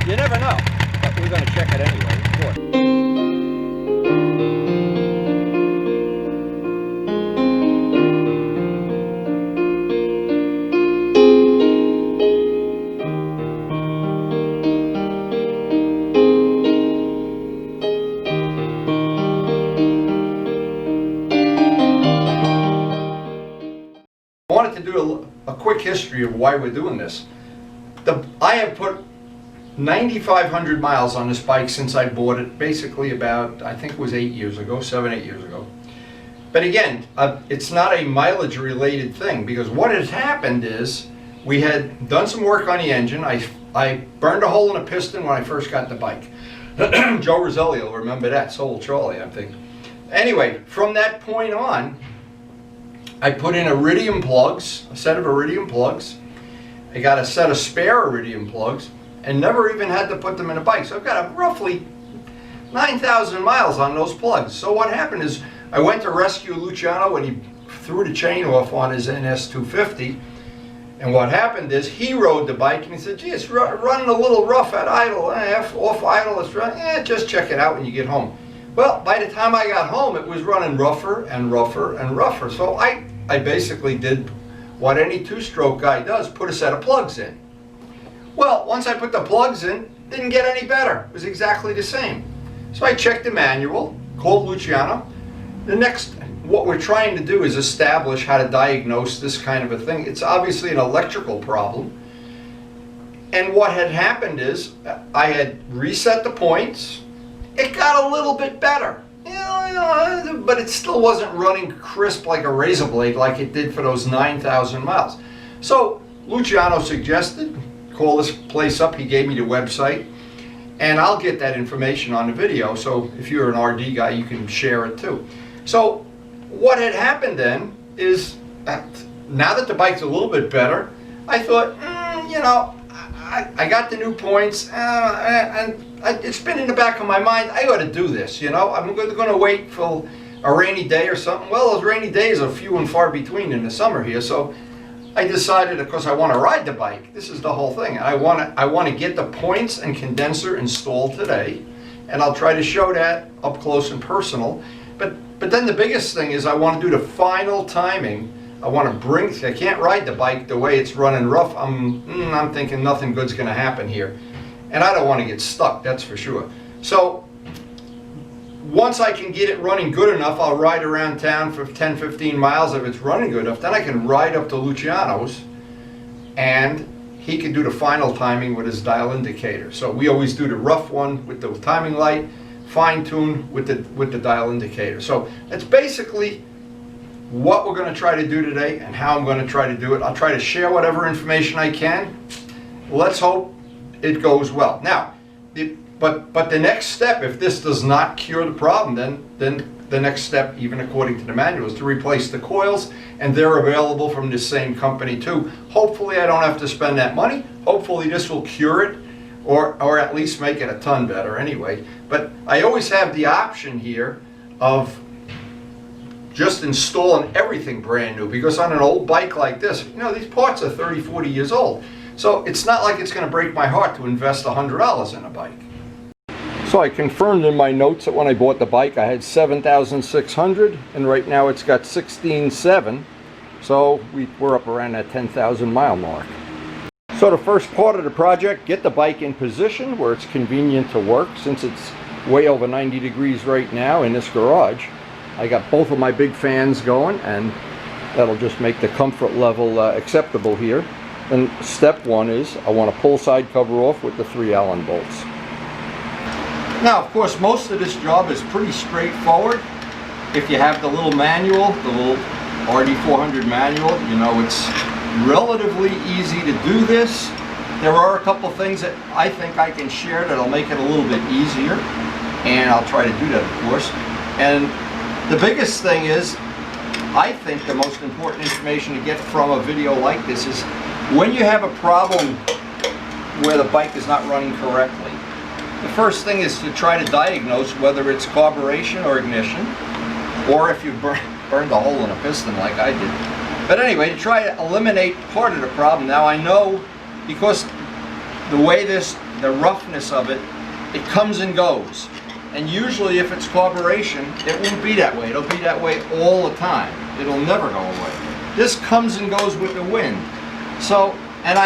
You never know, but we're going to check it anyway, of course. I wanted to do a quick history of why we're doing this. I have put 9,500 miles on this bike since I bought it, basically about, I think it was 8 years ago, 7-8 years ago. But again, it's not a mileage related thing, because what has happened is we had done some work on the engine. I burned a hole in a piston when I first got the bike. Joe Roselli will remember that, so will Charlie, I think. Anyway, from that point on, I put in iridium plugs, a set of iridium plugs. I got a set of spare iridium plugs and never even had to put them in a bike. So I've got roughly 9,000 miles on those plugs. So what happened is I went to rescue Luciano when he threw the chain off on his NS250. And what happened is he rode the bike and he said, gee, it's running a little rough at idle, off idle, it's running, just check it out when you get home. Well, by the time I got home, it was running rougher and rougher and rougher. So I basically did what any two-stroke guy does, put a set of plugs in. Well, once I put the plugs in, it didn't get any better. It was exactly the same. So I checked the manual, called Luciano. What we're trying to do is establish how to diagnose this kind of a thing. It's obviously an electrical problem. And what had happened is I had reset the points. It got a little bit better, but it still wasn't running crisp like a razor blade like it did for those 9,000 miles. So Luciano suggested, call this place up. He gave me the website, and I'll get that information on the video. So if you're an RD guy, you can share it too. So what had happened then is, now that the bike's a little bit better, I thought, I got the new points, and it's been in the back of my mind, I ought to do this, I'm going to wait for a rainy day or something. Well, those rainy days are few and far between in the summer here, so I decided, of course, I want to ride the bike. This is the whole thing. I want to get the points and condenser installed today, and I'll try to show that up close and personal. But then the biggest thing is I want to do the final timing. I can't ride the bike the way it's running rough. I'm thinking nothing good's going to happen here. And I don't want to get stuck, that's for sure. So once I can get it running good enough, I'll ride around town for 10-15 miles. If it's running good enough, then I can ride up to Luciano's and he can do the final timing with his dial indicator. So we always do the rough one with the timing light, fine tune with the dial indicator. So that's basically what we're going to try to do today and how I'm going to try to do it. I'll try to share whatever information I can. Let's hope it goes well. Now, but the next step, if this does not cure the problem, then the next step, even according to the manual, is to replace the coils, and they're available from the same company too. Hopefully I don't have to spend that money. Hopefully this will cure it, or at least make it a ton better anyway. But I always have the option here of just installing everything brand new, because on an old bike like this, these parts are 30-40 years old. So it's not like it's going to break my heart to invest $100 in a bike. So I confirmed in my notes that when I bought the bike I had 7,600, and right now it's got 16,700. So we're up around that 10,000 mile mark. So the first part of the project, get the bike in position where it's convenient to work. Since it's way over 90 degrees right now in this garage, I got both of my big fans going, and that'll just make the comfort level acceptable here. And step one is I want to pull side cover off with the 3 Allen bolts. Now, of course, most of this job is pretty straightforward. If you have the little manual, the little RD400 manual, it's relatively easy to do this. There are a couple things that I think I can share that'll make it a little bit easier, and I'll try to do that, of course. And the biggest thing is, I think the most important information to get from a video like this is when you have a problem where the bike is not running correctly. The first thing is to try to diagnose whether it's carburation or ignition, or if you burned a hole in a piston like I did. But anyway, to try to eliminate part of the problem. Now I know, because the way the roughness of it, it comes and goes. And usually if it's carburation, it won't be that way. It'll be that way all the time. It'll never go away. This comes and goes with the wind. So, and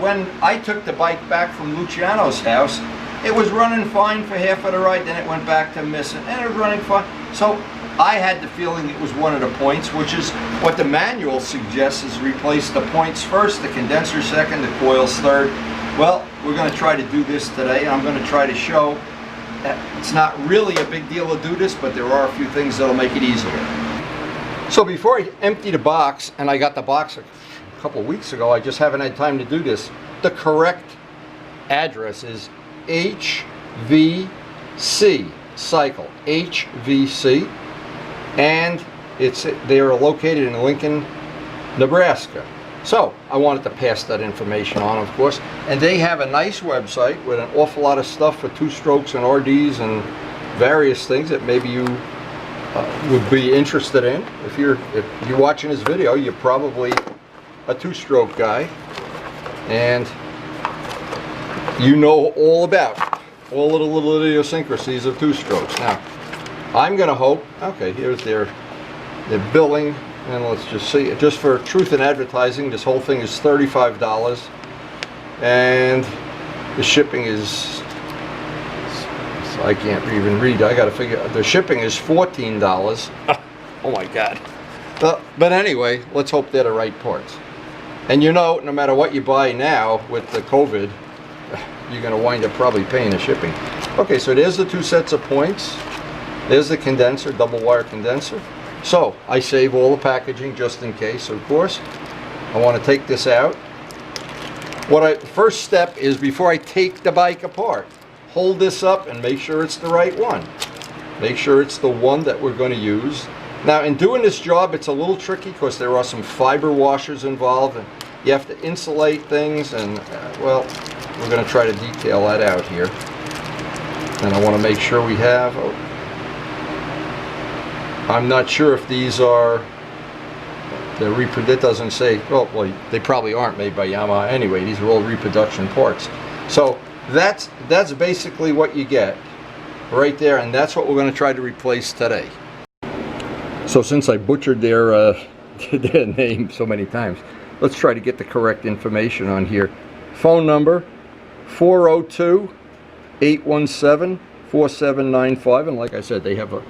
when I took the bike back from Luciano's house, it was running fine for half of the ride, then it went back to missing, and it was running fine. So I had the feeling it was one of the points, which is what the manual suggests, is replace the points first, the condenser second, the coils third. Well, we're going to try to do this today. I'm going to try to show that it's not really a big deal to do this, but there are a few things that'll make it easier. So before I empty the box, and I got the box a couple of weeks ago, I just haven't had time to do this. The correct address is HVC Cycle, HVC, and they are located in Lincoln, Nebraska. So I wanted to pass that information on, of course, and they have a nice website with an awful lot of stuff for two-strokes and RDs and various things that maybe you would be interested in. If you're watching this video, you're probably a two-stroke guy, and you know all about all of the little idiosyncrasies of two-strokes. Now, I'm going to hope, okay, here's their billing, and let's just see, just for truth in advertising, this whole thing is $35, and the shipping is, so I can't even read, I got to figure, the shipping is $14. Oh my God. But anyway, let's hope they're the right parts. And you know, no matter what you buy now with the COVID, you're going to wind up probably paying the shipping. Okay, so there's the two sets of points. There's the condenser, double wire condenser. So I save all the packaging just in case, of course. I want to take this out. First step is, before I take the bike apart, hold this up and make sure it's the right one. Make sure it's the one that we're going to use. Now, in doing this job, it's a little tricky because there are some fiber washers involved, and you have to insulate things, and well, we're going to try to detail that out here. And I want to make sure we have, I'm not sure if these are, it doesn't say, well, they probably aren't made by Yamaha anyway. These are all reproduction parts. So that's basically what you get right there, and that's what we're going to try to replace today. So since I butchered their name so many times, let's try to get the correct information on here. Phone number 402-817-4795, and like I said, they have a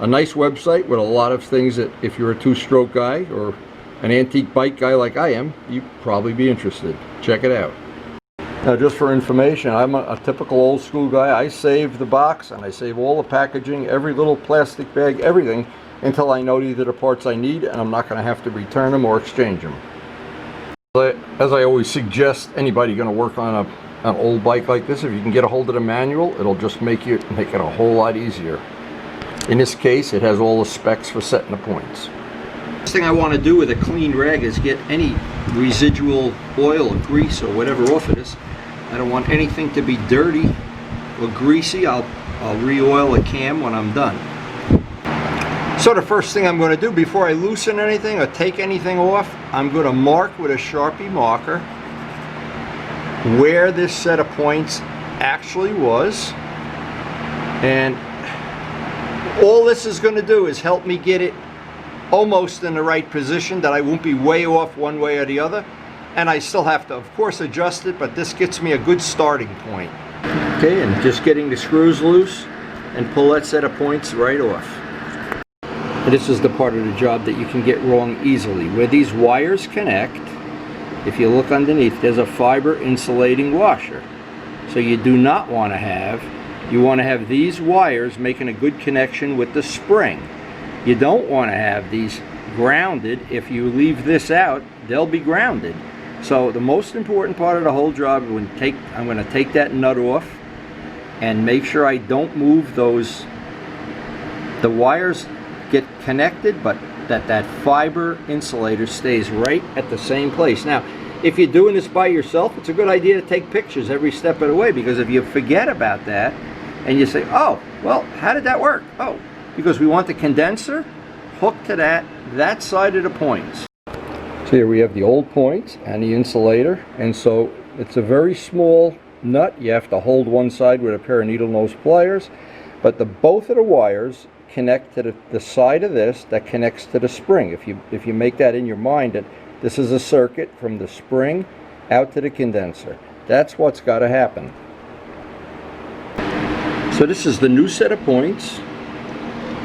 nice website with a lot of things that, if you're a two-stroke guy or an antique bike guy like I am, you'd probably be interested. Check it out. Now, just for information, I'm a typical old school guy. I save the box and I save all the packaging, every little plastic bag, everything, until I know these are the parts I need, and I'm not going to have to return them or exchange them. As I always suggest, anybody going to work on an old bike like this, if you can get a hold of the manual, it'll just make it a whole lot easier. In this case, it has all the specs for setting the points. First thing I want to do with a clean rag is get any residual oil or grease or whatever off of this. I don't want anything to be dirty or greasy. I'll re-oil the cam when I'm done. So the first thing I'm going to do before I loosen anything or take anything off, I'm going to mark with a Sharpie marker where this set of points actually was, and all this is going to do is help me get it almost in the right position, that I won't be way off one way or the other. And I still have to, of course, adjust it, but this gets me a good starting point. Okay, and just getting the screws loose and pull that set of points right off. And this is the part of the job that you can get wrong easily. Where these wires connect, if you look underneath, there's a fiber insulating washer. So you do not want to have, you want to have these wires making a good connection with the spring. You don't want to have these grounded. If you leave this out, they'll be grounded. So the most important part of the whole job, I'm going to take that nut off and make sure I don't move those. The wires get connected, but that fiber insulator stays right at the same place. Now, if you're doing this by yourself, it's a good idea to take pictures every step of the way, because if you forget about that and you say, oh, well, how did that work? Oh, because we want the condenser hooked to that side of the points. So here we have the old points and the insulator, and so It's a very small nut. You have to hold one side with a pair of needle nose pliers, but both of the wires connect to the side of this that connects to the spring. If you make that in your mind that this is a circuit from the spring out to the condenser, that's what's got to happen. So this is the new set of points,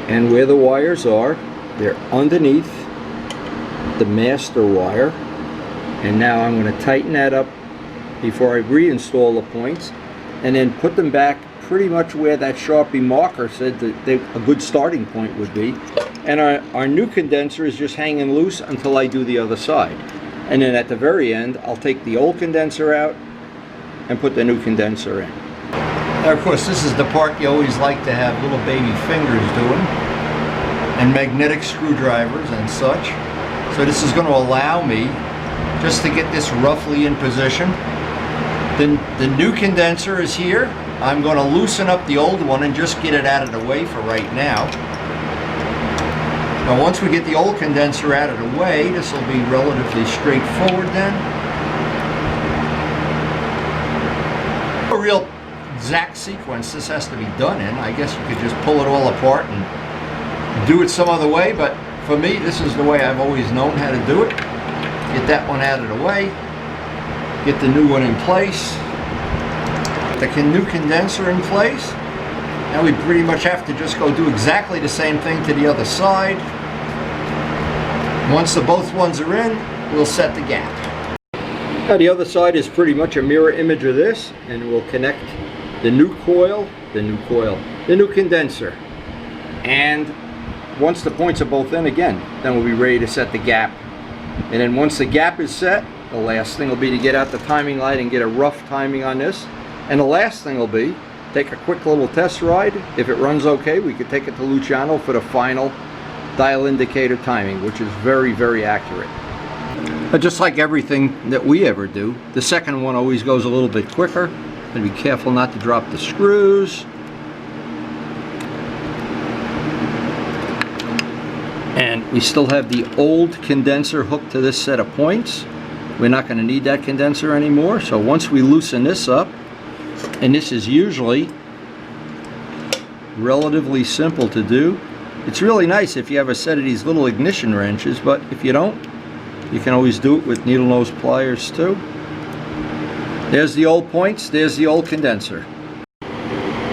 and where the wires are, they're underneath the master wire. And now I'm going to tighten that up before I reinstall the points, and then put them back pretty much where that Sharpie marker said that a good starting point would be. And our new condenser is just hanging loose until I do the other side. And then at the very end, I'll take the old condenser out and put the new condenser in. Now, of course, this is the part you always like to have little baby fingers doing, and magnetic screwdrivers and such. So this is going to allow me just to get this roughly in position. The new condenser is here. I'm going to loosen up the old one and just get it out of the way for right now. Now once we get the old condenser out of the way, this will be relatively straightforward then. A real exact sequence this has to be done in. I guess you could just pull it all apart and do it some other way, but for me this is the way I've always known how to do it. Get that one out of the way, get the new one in place, the new condenser in place. Now we pretty much have to just go do exactly the same thing to the other side. Once both ones are in, we'll set the gap. Now the other side is pretty much a mirror image of this, and we'll connect the new condenser. And once the points are both in again, then we'll be ready to set the gap. And then once the gap is set, the last thing will be to get out the timing light and get a rough timing on this. And the last thing will be take a quick little test ride. If it runs okay, we could take it to Luciano for the final dial indicator timing, which is very, very accurate. But just like everything that we ever do, the second one always goes a little bit quicker. And be careful not to drop the screws. And we still have the old condenser hooked to this set of points. We're not going to need that condenser anymore. So once we loosen this up, and this is usually relatively simple to do. It's really nice if you have a set of these little ignition wrenches, but if you don't, you can always do it with needle nose pliers too. There's the old points, there's the old condenser.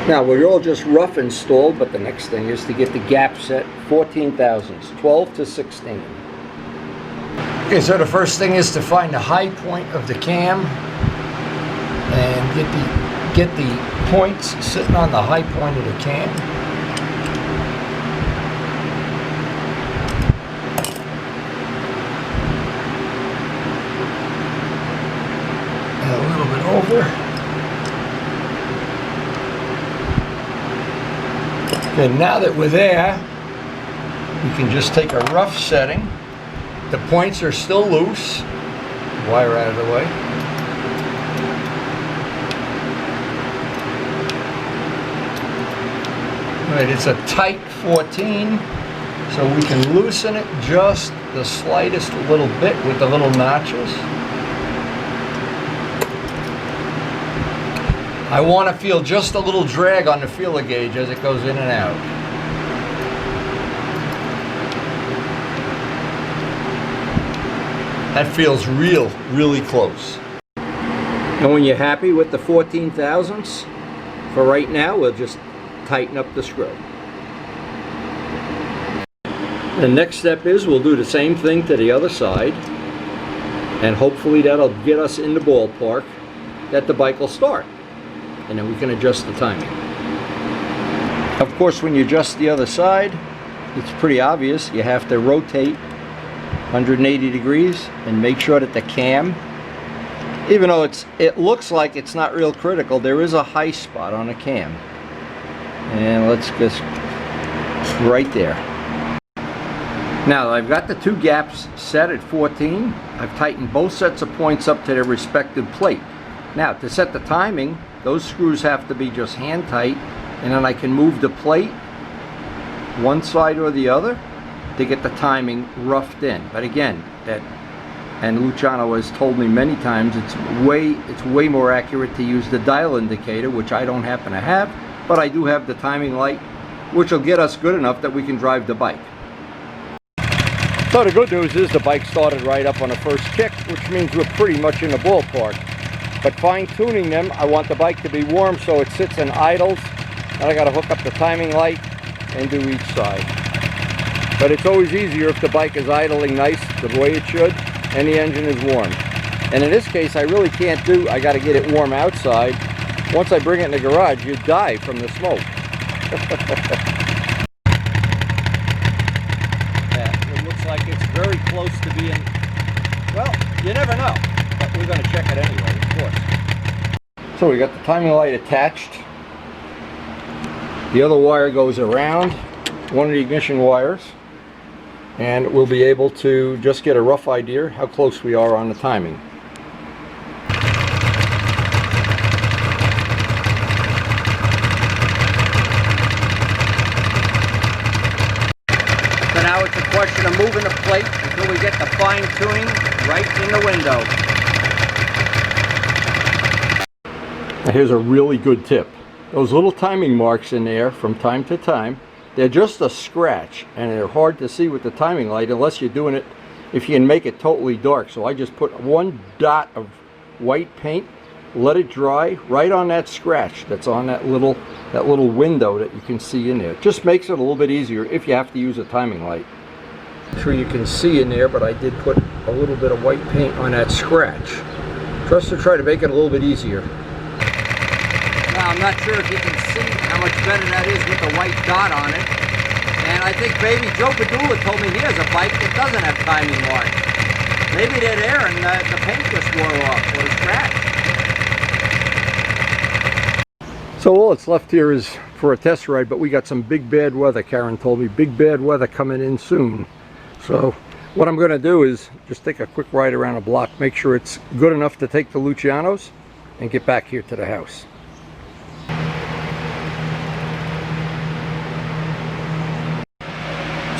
Now we're all just rough installed, but the next thing is to get the gap set 14 thousandths, 12 to 16. Okay, so the first thing is to find the high point of the cam and get the points sitting on the high point of the cam. And a little bit over. Okay, now that we're there, we can just take a rough setting. The points are still loose. Wire out of the way. All right, it's a tight 14, so we can loosen it just the slightest little bit with the little notches. I want to feel just a little drag on the feeler gauge as it goes in and out. That feels really close. And when you're happy with the 14 thousandths, for right now, we'll just tighten up the screw. The next step is we'll do the same thing to the other side, and hopefully that'll get us in the ballpark that the bike will start. And then we can adjust the timing. Of course, when you adjust the other side, it's pretty obvious. You have to rotate 180 degrees and make sure that the cam, even though it looks like it's not real critical, there is a high spot on the cam. And let's just right there. Now I've got the two gaps set at 14. I've tightened both sets of points up to their respective plate. Now to set the timing, those screws have to be just hand tight, and then I can move the plate one side or the other to get the timing roughed in. But again, that and Luciano has told me many times it's way more accurate to use the dial indicator, which I don't happen to have, but I do have the timing light, which will get us good enough that we can drive the bike. So the good news is the bike started right up on the first kick, which means we're pretty much in the ballpark. But fine-tuning them, I want the bike to be warm so it sits in idles, and I got to hook up the timing light and do each side. But it's always easier if the bike is idling nice the way it should and the engine is warm. And in this case, I really can't I got to get it warm outside. Once I bring it in the garage, you die from the smoke. Yeah, it looks like it's very close to being, well, you never know, but we're going to check it anyway, of course. So we got the timing light attached. The other wire goes around one of the ignition wires, and we'll be able to just get a rough idea how close we are on the timing. So now it's a question of moving the plate until we get the fine tuning right in the window. Now here's a really good tip. Those little timing marks in there from time to time, they're just a scratch and they're hard to see with the timing light unless you're doing it, if you can make it totally dark. So I just put one dot of white paint, let it dry right on that scratch that's on that little window that you can see in there. It just makes it a little bit easier if you have to use a timing light. I'm sure you can see in there, but I did put a little bit of white paint on that scratch just to try to make it a little bit easier. Now, I'm not sure if you can see how much better that is with the white dot on it. And I think Baby Joe Padula told me he has a bike that doesn't have timing marks. Maybe they're there and the paint just wore off or scratched. So all that's left here is for a test ride, but we got some big bad weather. Karen told me big bad weather coming in soon. So what I'm going to do is just take a quick ride around the block, make sure it's good enough to take to Luciano's, and get back here to the house.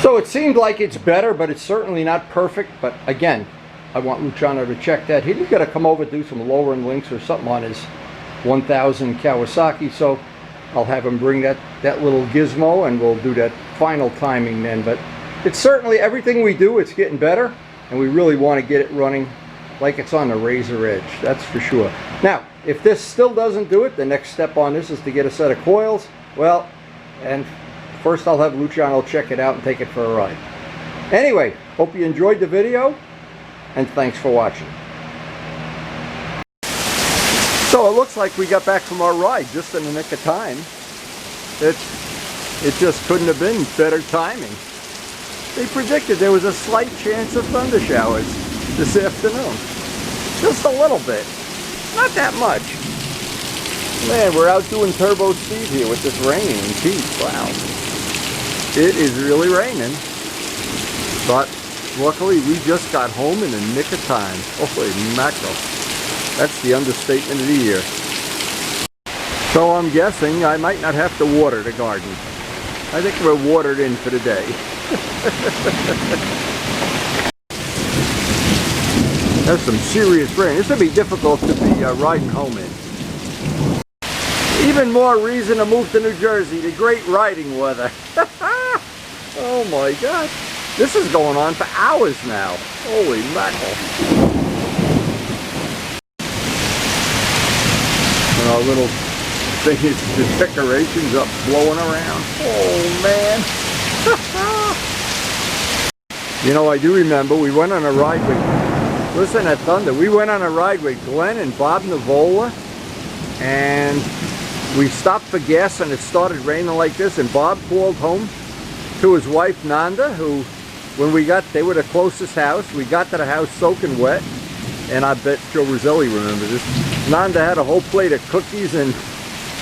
So it seemed like it's better, but it's certainly not perfect. But again, I want Luciano to check that. He's got to come over, do some lowering links or something on his 1000 Kawasaki. So I'll have him bring that little gizmo and we'll do that final timing then. But it's certainly, everything we do, it's getting better. And we really want to get it running like it's on the razor edge. That's for sure. Now, if this still doesn't do it, the next step on this is to get a set of coils. Well, and first I'll have Luciano check it out and take it for a ride. Anyway, hope you enjoyed the video, and thanks for watching. So it looks like we got back from our ride just in the nick of time. It just couldn't have been better timing. They predicted there was a slight chance of thunder showers this afternoon. Just a little bit. Not that much. Man, we're out doing turbo speed here with this raining. Geez, wow. It is really raining, but luckily we just got home in the nick of time. Holy mackerel. That's the understatement of the year. So I'm guessing I might not have to water the garden. I think we're watered in for the day. That's some serious rain. This would be difficult to be riding home in. Even more reason to move to New Jersey, the great riding weather. Oh my God. This is going on for hours now. Holy mackerel. And our little thing is the decorations up blowing around. Oh man. You know, I do remember we went on a ride with, listen at thunder, we went on a ride with Glenn and Bob Navola, and we stopped for gas and it started raining like this, and Bob called home to his wife Nanda, who, when they were the closest house. We got to the house soaking wet, and I bet Joe Roselli remembers this. Nanda had a whole plate of cookies and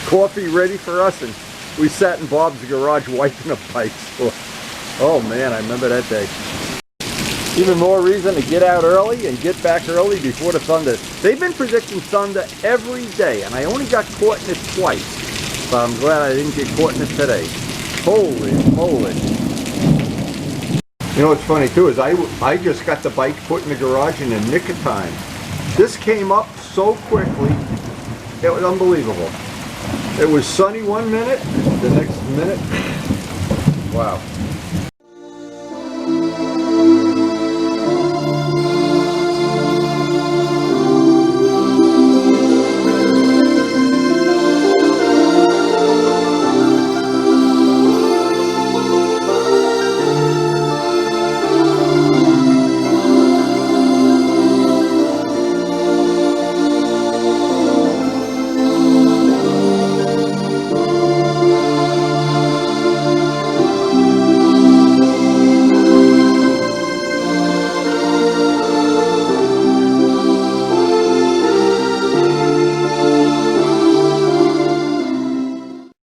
coffee ready for us, and we sat in Bob's garage wiping the pipes. Oh man, I remember that day. Even more reason to get out early and get back early before the thunder. They've been predicting thunder every day, and I only got caught in it twice. But I'm glad I didn't get caught in it today. Holy moly. You know what's funny too is I just got the bike put in the garage in the nick of time. This came up so quickly, it was unbelievable. It was sunny one minute, the next minute, wow.